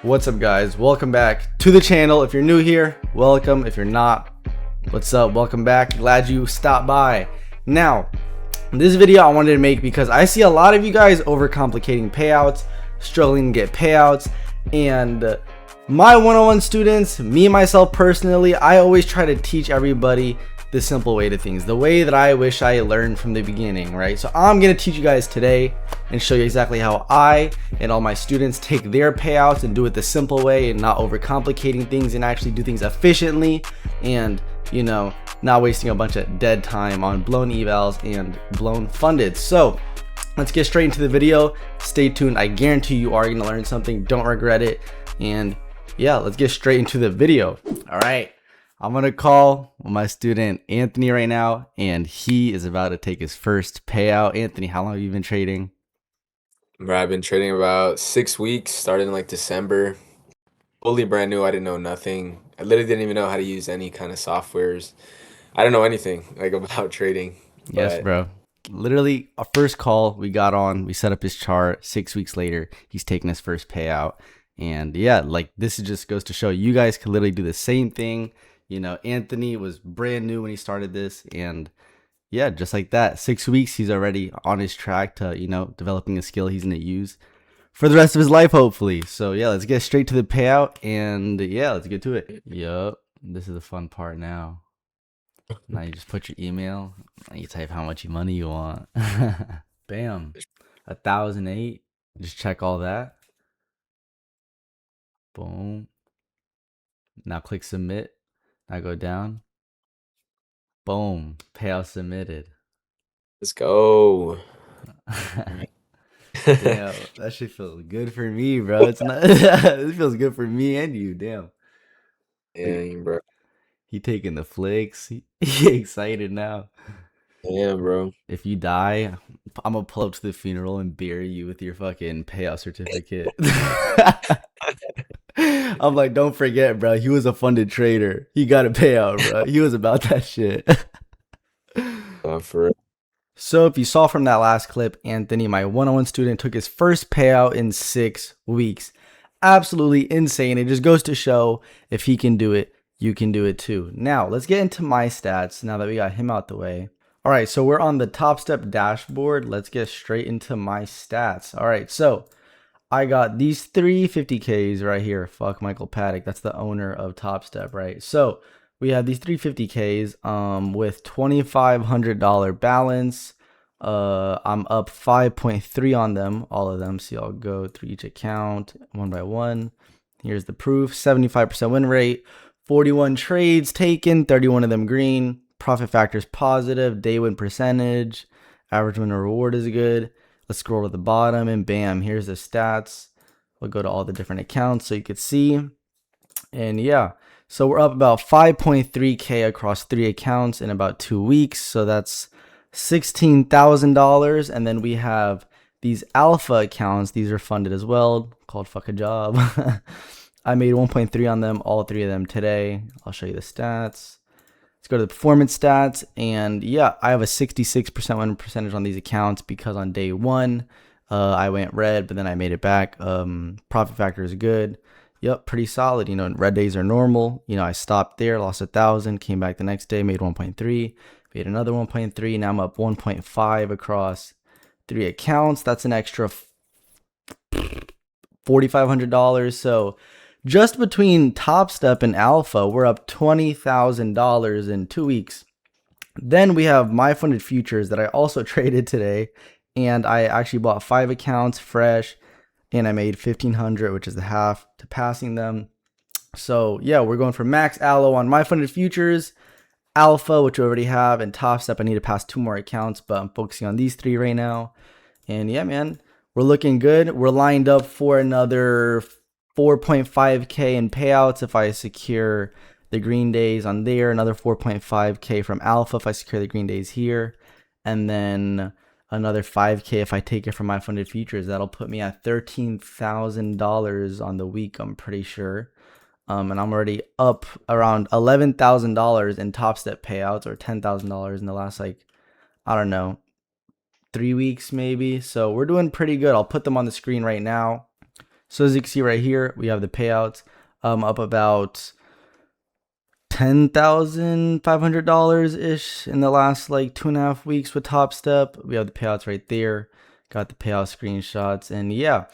What's up, guys? Welcome back to the channel. If you're new here, welcome. If you're not, what's up? Welcome back. Glad you stopped by. Now, this video I wanted to make because I see a lot of you guys overcomplicating payouts, struggling to get payouts, and my one-on-one students, me myself personally, I always try to teach everybody the simple way to things, the way that I wish I learned from the beginning, right? So I'm gonna teach you guys today and show you exactly how I and all my students take their payouts and do it the simple way and not overcomplicating things and actually do things efficiently and, you know, not wasting a bunch of dead time on blown evals and blown funded. So let's get straight into the video. Stay tuned. I guarantee you are gonna learn something. Don't regret it. And yeah, let's get straight into the video. All right. I'm gonna call my student Anthony right now, and he is about to take his first payout. Anthony, how long have you been trading? Bro, I've been trading about 6 weeks, started in like December. Fully brand new. I didn't know nothing. I literally didn't even know how to use any kind of softwares. I don't know anything like about trading. Yes, But bro. Literally, our first call, we got on, we set up his chart. 6 weeks later, he's taking his first payout. And yeah, like this just goes to show you guys can literally do the same thing. You know, Anthony was brand new when he started this, and yeah, just like that, 6 weeks, he's already on his track to, you know, developing a skill he's going to use for the rest of his life, hopefully. So yeah, let's get straight to the payout, and yeah, let's get to it. Yup, this is the fun part now. Now you just put your email, and you type how much money you want. Bam, 1,008. Just check all that. Boom. Now click submit. Now go down. Boom, payout submitted. let's go. Damn, that shit feels good for me, bro. It's not. It feels good for me and you. Damn. Like, Dang, bro. he taking the flicks. He excited now. Damn, bro. If you die, I'm gonna pull up to the funeral and bury you with your fucking payout certificate. I'm like, don't forget, bro. He was a funded trader. He got a payout, bro. He was about that shit. For real. So if you saw from that last clip, Anthony, my one-on-one student, took his first payout in 6 weeks. Absolutely insane. It just goes to show if he can do it, you can do it too. Now, let's get into my stats now that we got him out the way. All right, so we're on the Top Step dashboard. Let's get straight into my stats. All right, so I got these 350Ks right here. Fuck Michael Paddock. That's the owner of Top Step, right? So we have these 350Ks with $2,500 balance. I'm up 5.3 on them, all of them. So I'll go through each account one by one. Here's the proof. 75% win rate, 41 trades taken, 31 of them green. Profit factor is positive. Day win percentage, average win reward is good. Let's scroll to the bottom and bam, here's the stats. We'll go to all the different accounts so you could see. And yeah, so we're up about 5.3K across 3 accounts in about 2 weeks. So that's $16,000. And then we have these alpha accounts. These are funded as well, called Fuck a Job. I made 1.3 on them, all 3 of them today. I'll show you the stats. Let's go to the performance stats. And yeah, I have a 66% win percentage on these accounts because on day 1, I went red, but then I made it back. Profit factor is good. Yep, pretty solid. You know, red days are normal. You know, I stopped there, lost 1,000, came back the next day, made 1.3, made another 1.3. Now I'm up 1.5 across 3 accounts. That's an extra $4,500. So just between Top Step and Alpha, we're up $20,000 in 2 weeks. Then we have my funded futures that I also traded today, and I actually bought 5 accounts fresh, and I made 1,500, which is the half to passing them. So yeah, we're going for max allo on my funded futures, Alpha, which we already have, and Top Step. I need to pass 2 more accounts, but I'm focusing on these 3 right now. And yeah, man, we're looking good. We're lined up for another 4.5K in payouts if I secure the green days on there, another 4.5K from Alpha if I secure the green days here, and then another 5K if I take it from my funded futures. That'll put me at $13,000 on the week, I'm pretty sure. And I'm already up around $11,000 in Top Step payouts, or $10,000 in the last, like, I don't know, 3 weeks maybe. So we're doing pretty good. I'll put them on the screen right now. So as you can see right here, we have the payouts up about $10,500 ish in the last like 2.5 weeks with Top Step. We have the payouts right there. Got the payout screenshots, and yeah,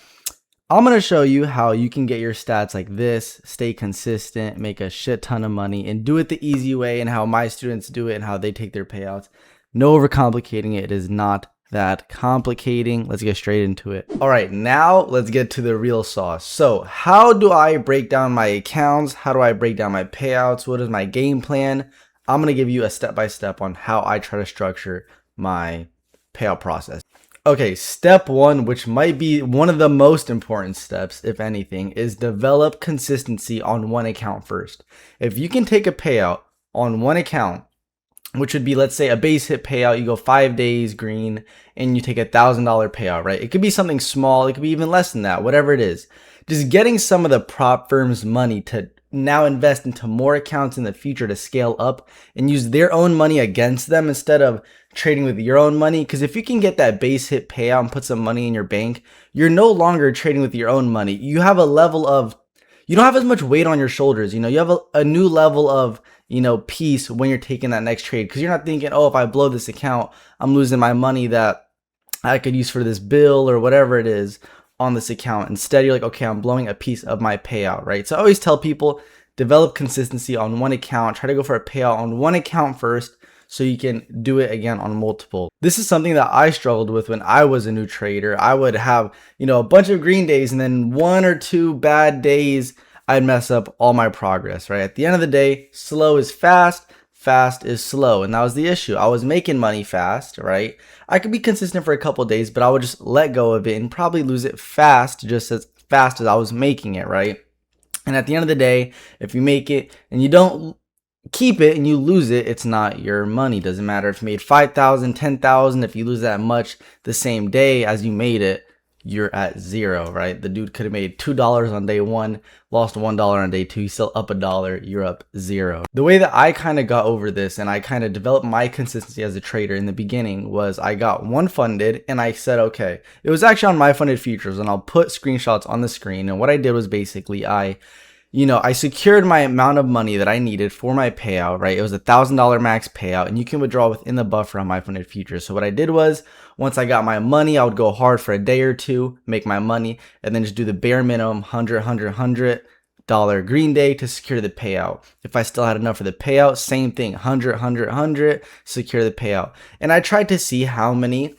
I'm going to show you how you can get your stats like this, stay consistent, make a shit ton of money, and do it the easy way, and how my students do it and how they take their payouts. No overcomplicating it. It is not that complicating. Let's get straight into it. All right, now let's get to the real sauce. So how do I break down my accounts? How do I break down my payouts? What is my game plan? I'm going to give you a step-by-step on how I try to structure my payout process. Okay, step one, which might be one of the most important steps, if anything, is develop consistency on one account first. If you can take a payout on one account, which would be, let's say, a base hit payout, you go 5 days green and you take $1,000 payout, right? It could be something small, it could be even less than that, whatever it is. Just getting some of the prop firms' money to now invest into more accounts in the future to scale up and use their own money against them instead of trading with your own money. Because if you can get that base hit payout and put some money in your bank, you're no longer trading with your own money. You have a level of, you don't have as much weight on your shoulders. You know, you have a new level of, you know, peace when you're taking that next trade, because you're not thinking, oh, if I blow this account, I'm losing my money that I could use for this bill or whatever it is on this account. Instead, you're like, okay, I'm blowing a piece of my payout, right? So I always tell people, develop consistency on one account. Try to go for a payout on one account first so you can do it again on multiple. This is something that I struggled with when I was a new trader. I would have, you know, a bunch of green days, and then 1 or 2 bad days, I'd mess up all my progress, right? At the end of the day, slow is fast, fast is slow. And that was the issue. I was making money fast, right? I could be consistent for a couple of days, but I would just let go of it and probably lose it fast, just as fast as I was making it, right? And at the end of the day, if you make it and you don't keep it and you lose it, it's not your money. Doesn't matter if you made 5,000, 10,000, if you lose that much the same day as you made it, you're at zero, right? The dude could have made $2 on day 1, lost $1 on day 2, he's still up $1, you're up 0. The way that I kind of got over this and I kind of developed my consistency as a trader in the beginning was I got one funded and I said, okay, it was actually on my funded futures, and I'll put screenshots on the screen. And what I did was basically I secured my amount of money that I needed for my payout, right? It was $1,000 max payout, and you can withdraw within the buffer on my funded futures. So what I did was, once I got my money, I would go hard for a day or two, make my money, and then just do the bare minimum $100 green day to secure the payout. If I still had enough for the payout, same thing, 100, secure the payout. And I tried to see how many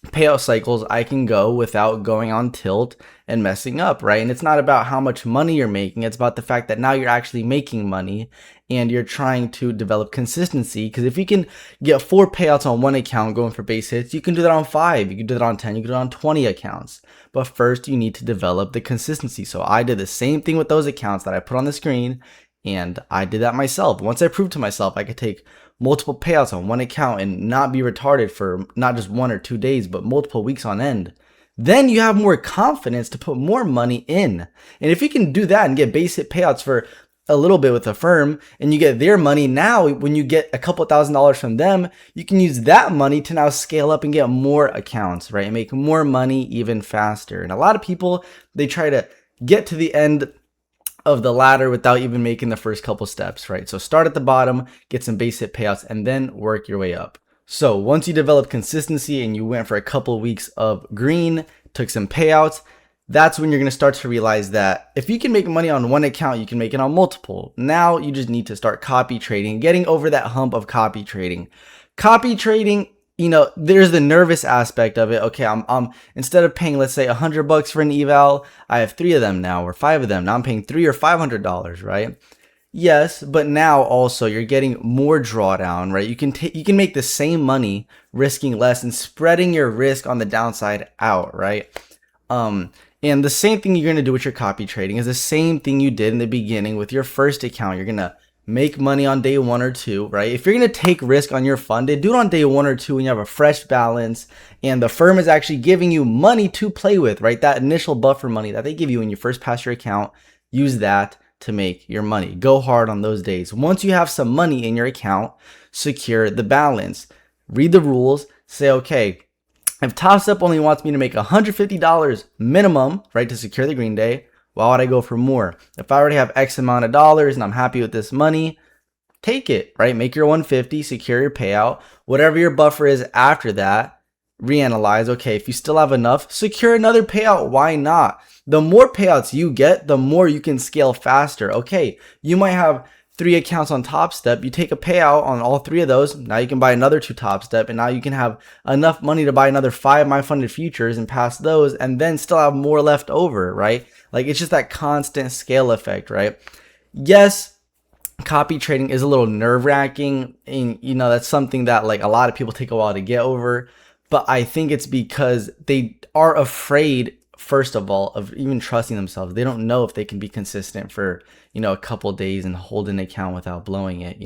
payout cycles I can go without going on tilt and messing up, right? And it's not about how much money you're making, it's about the fact that now you're actually making money and you're trying to develop consistency. Because if you can get 4 payouts on one account going for base hits, you can do that on 5, you can do that on 10, you can do it on 20 accounts. But first you need to develop the consistency. So I did the same thing with those accounts that I put on the screen, and I did that myself. Once I proved to myself I could take multiple payouts on one account and not be retarded for not just 1 or 2 days, but multiple weeks on end, then you have more confidence to put more money in. And if you can do that and get base hit payouts for a little bit with a firm and you get their money, now when you get a couple $1,000s from them, you can use that money to now scale up and get more accounts, right? And make more money even faster. And a lot of people, they try to get to the end of the ladder without even making the first couple steps, right? So start at the bottom, get some base hit payouts, and then work your way up. So once you develop consistency and you went for a couple weeks of green, took some payouts, that's when you're going to start to realize that if you can make money on one account, you can make it on multiple. Now you just need to start copy trading, getting over that hump of copy trading. Copy trading, you know, there's the nervous aspect of it. Okay, I'm instead of paying, let's say, $100 for an eval, I have 3 of them now, or 5 of them. Now I'm paying $300 or $500, right? Yes, but now also you're getting more drawdown, right? You can make the same money risking less and spreading your risk on the downside out, right? And the same thing you're going to do with your copy trading is the same thing you did in the beginning with your first account. You're going to make money on day 1 or 2, right? If you're going to take risk on your funded, do it on day 1 or 2 when you have a fresh balance and the firm is actually giving you money to play with, right? That initial buffer money that they give you when you first pass your account, use that to make your money. Go hard on those days. Once you have some money in your account, secure the balance. Read the rules, say, okay, If Top Step only wants me to make $150 minimum, right, to secure the green day, why would I go for more? If I already have X amount of dollars and I'm happy with this money, take it, right? Make your 150, secure your payout. Whatever your buffer is after that, reanalyze. Okay, if you still have enough, secure another payout. Why not? The more payouts you get, the more you can scale faster. Okay, you might have 3 accounts on Top Step. You take a payout on all 3 of those. Now you can buy another 2 Top Step, and now you can have enough money to buy another 5 My Funded Futures and pass those, and then still have more left over, right? Like, it's just that constant scale effect, right? Yes, copy trading is a little nerve-wracking, and that's something that like a lot of people take a while to get over, but I think it's because they are afraid, first of all, of even trusting themselves. They don't know if they can be consistent for a couple days and hold an account without blowing it.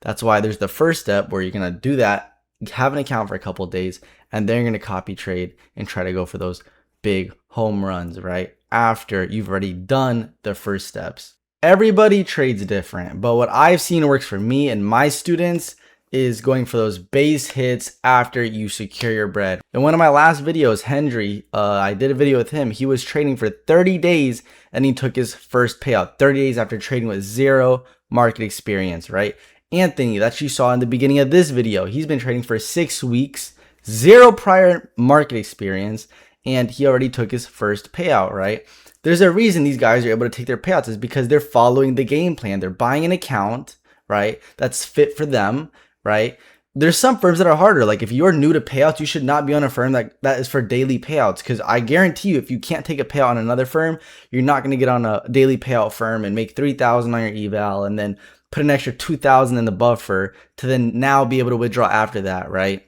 That's why there's the first step where you're gonna do that, have an account for a couple days, and then you're gonna copy trade and try to go for those big home runs right after you've already done the first steps. Everybody trades different, but what I've seen works for me and my students is going for those base hits after you secure your bread. In one of my last videos, Hendry, I did a video with him. He was trading for 30 days and he took his first payout 30 days after trading with 0 market experience, right? Anthony, that you saw in the beginning of this video, he's been trading for 6 weeks, 0 prior market experience, and he already took his first payout, right? There's a reason these guys are able to take their payouts is because they're following the game plan. They're buying an account, right, that's fit for them, right? There's some firms that are harder. Like if you're new to payouts, you should not be on a firm that is for daily payouts, because I guarantee you, if you can't take a payout on another firm, you're not going to get on a daily payout firm and make $3,000 on your eval and then put an extra $2,000 in the buffer to then now be able to withdraw after that, right?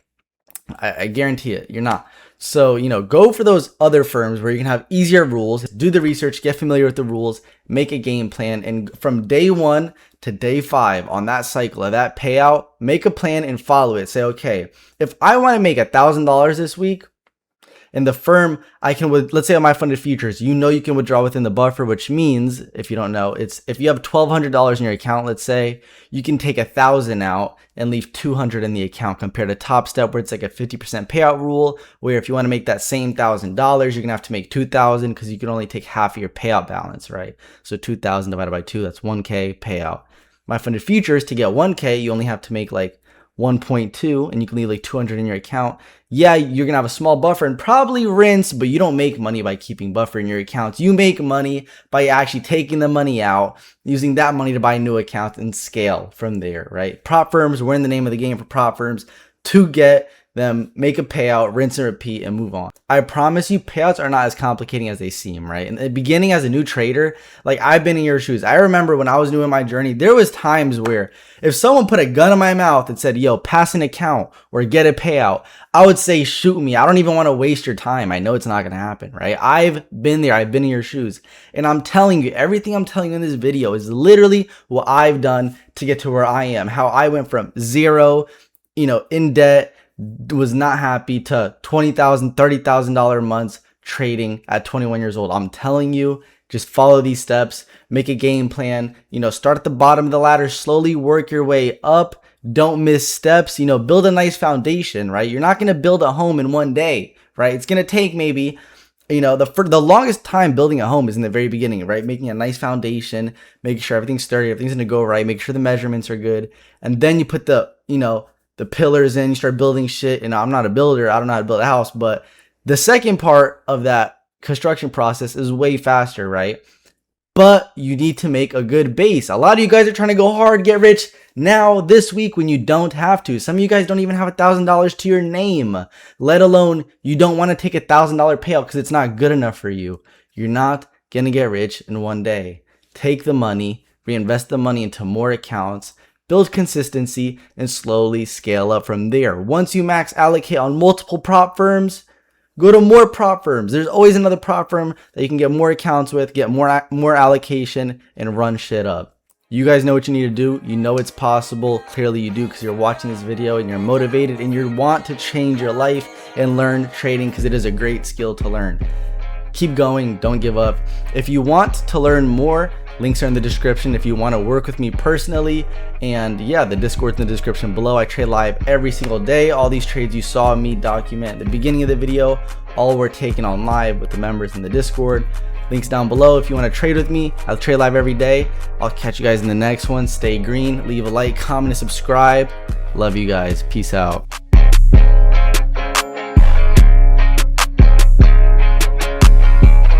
I guarantee it, you're not. So, go for those other firms where you can have easier rules, do the research, get familiar with the rules, make a game plan, and from day 1 to day 5 on that cycle of that payout, make a plan and follow it. Say, okay, if I want to make $1,000 this week, and the firm I can, let's say on My Funded Futures, you can withdraw within the buffer, which means, if you don't know, it's if you have $1,200 in your account, let's say, you can take $1,000 out and leave $200 in the account, compared to Top Step where it's like a 50% payout rule, where if you want to make that same $1,000, you're gonna have to make $2,000 because you can only take half of your payout balance, right? So 2,000 divided by 2, that's 1K payout. My Funded Futures, to get 1K, you only have to make like 1.2 and you can leave like 200 in your account. Yeah, you're gonna have a small buffer and probably rinse, but you don't make money by keeping buffer in your accounts. You make money by actually taking the money out, using that money to buy new accounts and scale from there, right? Prop firms, we're in the name of the game for prop firms to get them, make a payout, rinse and repeat, and move on. I promise you, payouts are not as complicating as they seem, right? In the beginning, as a new trader, like I've been in your shoes. I remember when I was new in my journey, there was times where if someone put a gun in my mouth and said, yo, pass an account or get a payout, I would say, shoot me. I don't even want to waste your time. I know it's not going to happen, right? I've been there. I've been in your shoes. And I'm telling you, everything I'm telling you in this video is literally what I've done to get to where I am. How I went from 0, in debt, was not happy, to $20,000, $30,000 months trading at 21 years old. I'm telling you, just follow these steps, make a game plan, start at the bottom of the ladder, slowly work your way up. Don't miss steps, build a nice foundation, right? You're not going to build a home in one day, right? It's going to take maybe, the longest time building a home is in the very beginning, right? Making a nice foundation, making sure everything's sturdy, everything's going to go right, make sure the measurements are good. And then you put the pillars in, you start building shit. And I'm not a builder, I don't know how to build a house, but the second part of that construction process is way faster, right? But you need to make a good base. A lot of you guys are trying to go hard, get rich now this week when you don't have to. Some of you guys don't even have $1,000 to your name, let alone you don't want to take $1,000 payout because it's not good enough for you. You're not gonna get rich in one day. Take the money, reinvest the money into more accounts, build consistency, and slowly scale up from there. Once you max allocate on multiple prop firms, go to more prop firms. There's always another prop firm that you can get more accounts with, get more allocation, and run shit up. You guys know what you need to do. You know it's possible. Clearly you do, because you're watching this video and you're motivated and you want to change your life and learn trading, because it is a great skill to learn. Keep going, don't give up. If you want to learn more, Links are in the description if you want to work with me personally. And yeah, the Discord's in the description below. I trade live every single day. All these trades you saw me document at the beginning of the video, all were taken on live with the members in the Discord. Links down below if you want to trade with me. I'll trade live every day. I'll catch you guys in the next one. Stay green. Leave a like, comment, and subscribe. Love you guys. Peace out.